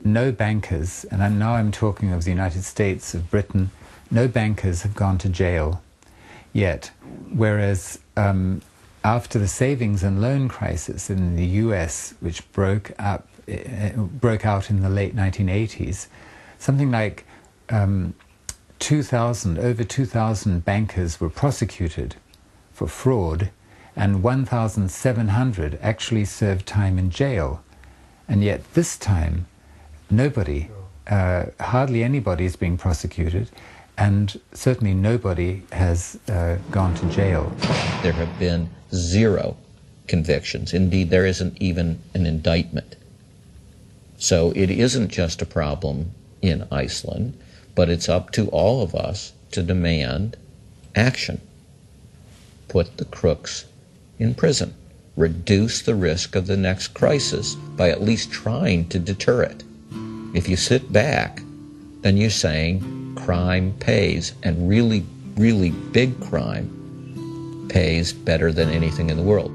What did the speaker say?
no bankers, and now I'm talking of the United States, of Britain, no bankers have gone to jail yet, whereas after the savings and loan crisis in the US, which broke out in the late 1980s, something like over 2,000 bankers were prosecuted for fraud, and 1,700 actually served time in jail. And yet this time, nobody, hardly anybody is being prosecuted, and certainly nobody has gone to jail. There have been 0 convictions. Indeed, there isn't even an indictment. So it isn't just a problem in Iceland, but it's up to all of us to demand action. Put the crooks in prison. Reduce the risk of the next crisis by at least trying to deter it. If you sit back, then you're saying crime pays, and really, really big crime pays better than anything in the world.